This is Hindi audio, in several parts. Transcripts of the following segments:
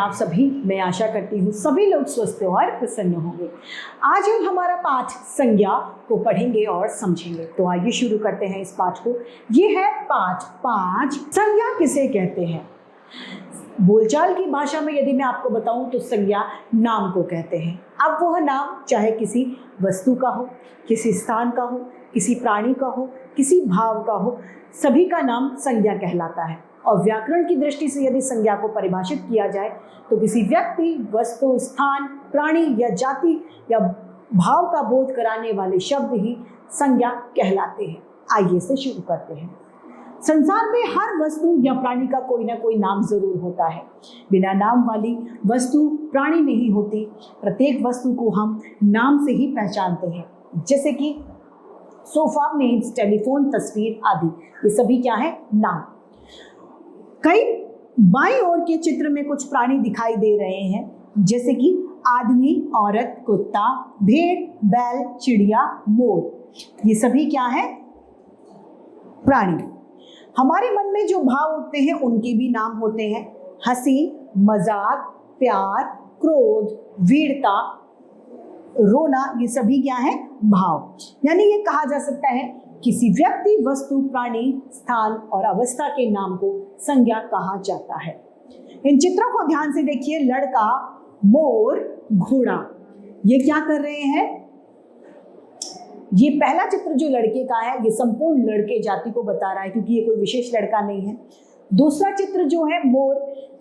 आप सभी, मैं आशा करती हूँ सभी लोग स्वस्थ और प्रसन्न होंगे। आज हम हमारा पाठ संज्ञा को पढ़ेंगे और समझेंगे। तो आइए शुरू करते हैं इस पाठ को। ये है पाठ 5, संज्ञा किसे कहते हैं। बोलचाल की भाषा में यदि मैं आपको बताऊं तो संज्ञा नाम को कहते हैं। अब वह नाम चाहे किसी वस्तु का हो, किसी स्थान का हो, किसी प्राणी का हो, किसी भाव का हो, सभी का नाम संज्ञा कहलाता है। और व्याकरण की दृष्टि से यदि संज्ञा को परिभाषित किया जाए तो किसी व्यक्ति, वस्तु, स्थान, प्राणी या जाति या भाव का बोध कराने वाले शब्द ही संज्ञा कहलाते हैं। आइए से शुरू करते हैं। संसार में हर वस्तु या प्राणी का कोई ना कोई नाम जरूर होता है। बिना नाम वाली वस्तु प्राणी नहीं होती। प्रत्येक वस्तु को हम नाम से ही पहचानते हैं, जैसे कि सोफा, मेज, टेलीफोन, तस्वीर आदि। ये सभी क्या है? नाम। कई बाईं ओर के चित्र में कुछ प्राणी दिखाई दे रहे हैं, जैसे कि आदमी, औरत, कुत्ता, भेड़, बैल, चिड़िया, मोर। ये सभी क्या है? प्राणी। हमारे मन में जो भाव उठते हैं उनके भी नाम होते हैं। हंसी, मजाक, प्यार, क्रोध, वीरता, रोना, ये सभी क्या है? भाव। यानी ये कहा जा सकता है किसी व्यक्ति, वस्तु, प्राणी, स्थान और अवस्था के नाम को संज्ञा कहा जाता है। इन चित्रों को ध्यान से देखिए। लड़का, मोर, घोड़ा, ये क्या कर रहे हैं? ये पहला चित्र जो लड़के का है, ये संपूर्ण लड़के जाति को बता रहा है, क्योंकि ये कोई विशेष लड़का नहीं है। दूसरा चित्र जो है मोर,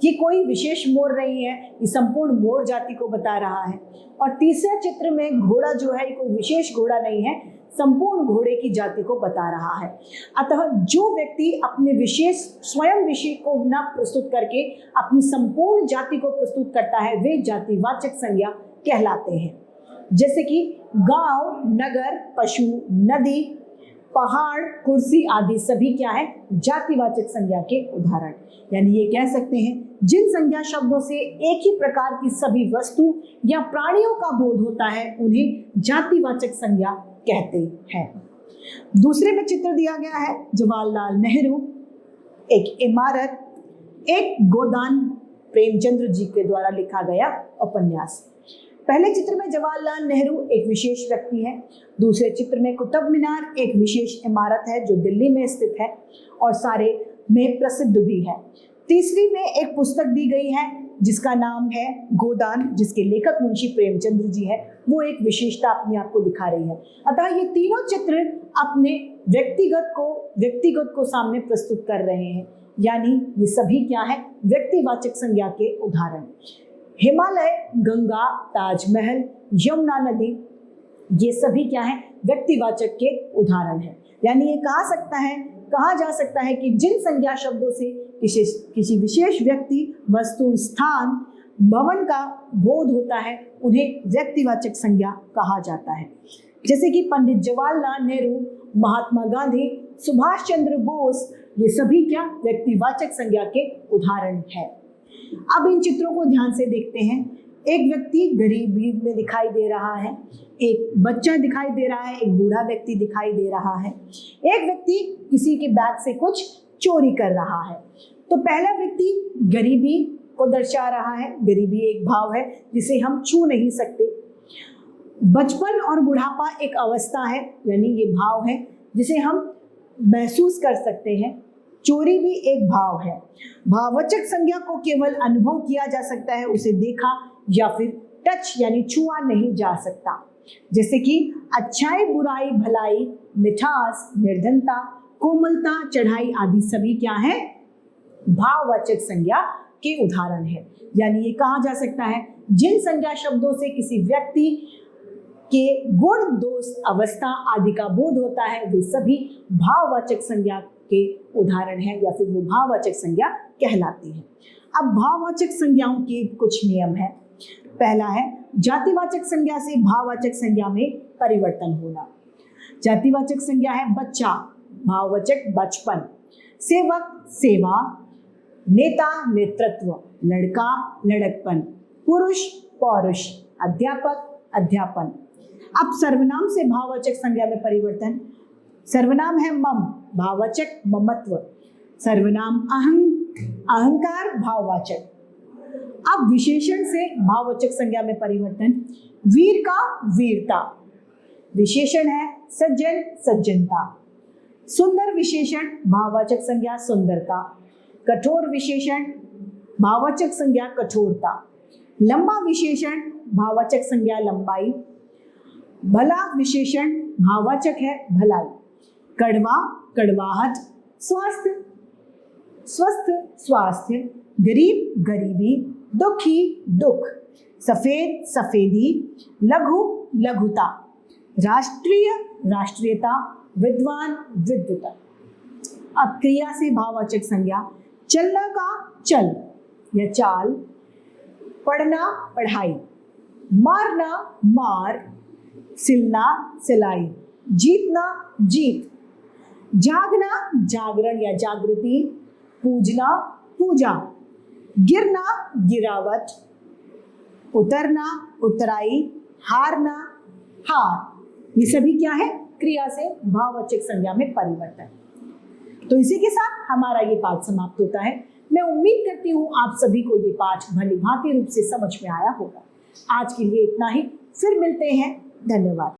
ये कोई विशेष मोर नहीं है, ये संपूर्ण मोर जाति को बता रहा है। और तीसरा चित्र में घोड़ा जो है, ये कोई विशेष घोड़ा नहीं है, संपूर्ण घोड़े की जाति को बता रहा है। अतः जो व्यक्ति अपने विशेष स्वयं विषय को न प्रस्तुत करके अपनी संपूर्ण जाति को प्रस्तुत करता है, वे जातिवाचक संज्ञा कहलाते हैं। जैसे कि गांव, नगर, पशु, नदी, पहाड़, कुर्सी आदि सभी क्या है? जातिवाचक संज्ञा के उदाहरण। यानी ये कह सकते हैं जिन संज्ञा शब्दों से एक ही प्रकार की सभी वस्तु या प्राणियों का बोध होता है, उन्हें जातिवाचक संज्ञा कहते हैं। दूसरे में चित्र दिया गया है जवाहरलाल नेहरू, एक इमारत, एक गोदान, प्रेमचंद्र जी के द्वारा लिखा गया उपन्यास। पहले चित्र में जवाहरलाल नेहरू एक विशेष व्यक्ति है। दूसरे चित्र में कुतुब मीनार एक विशेष इमारत है जो दिल्ली में स्थित है और सारे में प्रसिद्ध भी है। तीसरी में एक पुस्तक दी गई है जिसका नाम है गोदान, जिसके लेखक मुंशी प्रेमचंद्र जी है। वो एक विशेषता अपने आप को दिखा रही है। अतः ये तीनों चित्र अपने व्यक्तिगत को सामने प्रस्तुत कर रहे हैं। यानी ये सभी क्या है? व्यक्तिवाचक संज्ञा के उदाहरण। हिमालय, गंगा, ताजमहल, यमुना नदी, ये सभी क्या है? व्यक्तिवाचक के उदाहरण हैं। यानी ये कहा जा सकता है कि जिन संज्ञा शब्दों से किसी विशेष व्यक्ति, वस्तु, स्थान, भवन का बोध होता है, उन्हें व्यक्तिवाचक संज्ञा कहा जाता है। जैसे कि पंडित जवाहरलाल नेहरू, महात्मा गांधी, सुभाष चंद्र बोस, ये सभी क्या? व्यक्तिवाचक संज्ञा के उदाहरण है। अब इन चित्रों को ध्यान से देखते हैं। एक व्यक्ति गरीबी में दिखाई दे रहा है, एक बच्चा दिखाई दे रहा है, एक बूढ़ा व्यक्ति दिखाई दे रहा है, एक व्यक्ति किसी के बैग से कुछ चोरी कर रहा है। तो पहला व्यक्ति गरीबी को दर्शा रहा है। गरीबी एक भाव है जिसे हम छू नहीं सकते। बचपन और बुढ़ापा एक अवस्था है, यानी ये भाव है जिसे हम महसूस कर सकते हैं। चोरी भी एक भाव है। भाववाचक संज्ञा को केवल अनुभव किया जा सकता है, उसे देखा या फिर टच यानी छुआ नहीं जा सकता। जैसे कि अच्छाई, बुराई, भलाई, मिठास, निर्धनता, कोमलता, चढ़ाई आदि सभी क्या है? भाववाचक संज्ञा के उदाहरण है। यानी ये कहा जा सकता है जिन संज्ञा शब्दों से किसी व्यक्ति के गुण, दोष, अवस्था आदि का बोध होता है, वे सभी भाववाचक संज्ञा के उदाहरण हैं या फिर वो भाववाचक संज्ञा कहलाती है। अब भाववाचक संज्ञाओं के कुछ नियम हैं। पहला है जातिवाचक संज्ञा से भाववाचक संज्ञा में परिवर्तन होना। जातिवाचक संज्ञा है बच्चा, भाववाचक बचपन, सेवक, सेवा, नेता, नेतृत्व, लड़का, लड़कपन, पुरुष, पौरुष, अध्यापक, अध्यापन। अब सर्वनाम से भाववाचक संज्ञा में परिवर्तन। सर्वनाम है मम, भाववाचक ममत्व। सर्वनाम अहं, अहंकार, भाववाचक। अब विशेषण से भाववाचक संज्ञा में परिवर्तन। वीर का वीरता, विशेषण है सज्जन सज्जनता। सुंदर विशेषण भाववाचक संज्ञा सुंदरता। कठोर विशेषण भाववाचक संज्ञा कठोरता। लंबा विशेषण भाववाचक संज्ञा लंबाई। भला विशेषण भाववाचक है भलाई। कड़वा कड़वाहट। स्वास्थ्य स्वस्थ स्वास्थ्य। गरीब गरीबी। दुखी दुख। सफेद सफेदी। लघु लघुता। राष्ट्रीय राष्ट्रीयता। विद्वान विद्वता। अब क्रिया से भाववाचक संज्ञा। चलना का चल या चाल। पढ़ना पढ़ाई। मारना मार। सिलना सिलाई। जीतना जीत। जागना जागरण या जागृति। पूजना पूजा। गिरना गिरावट। उतरना उतराई। हारना हार। ये सभी क्या है? क्रिया से भाववाचक संज्ञा में परिवर्तन। तो इसी के साथ हमारा ये पाठ समाप्त होता है। मैं उम्मीद करती हूँ आप सभी को ये पाठ भली भांति रूप से समझ में आया होगा। आज के लिए इतना ही, फिर मिलते हैं। धन्यवाद।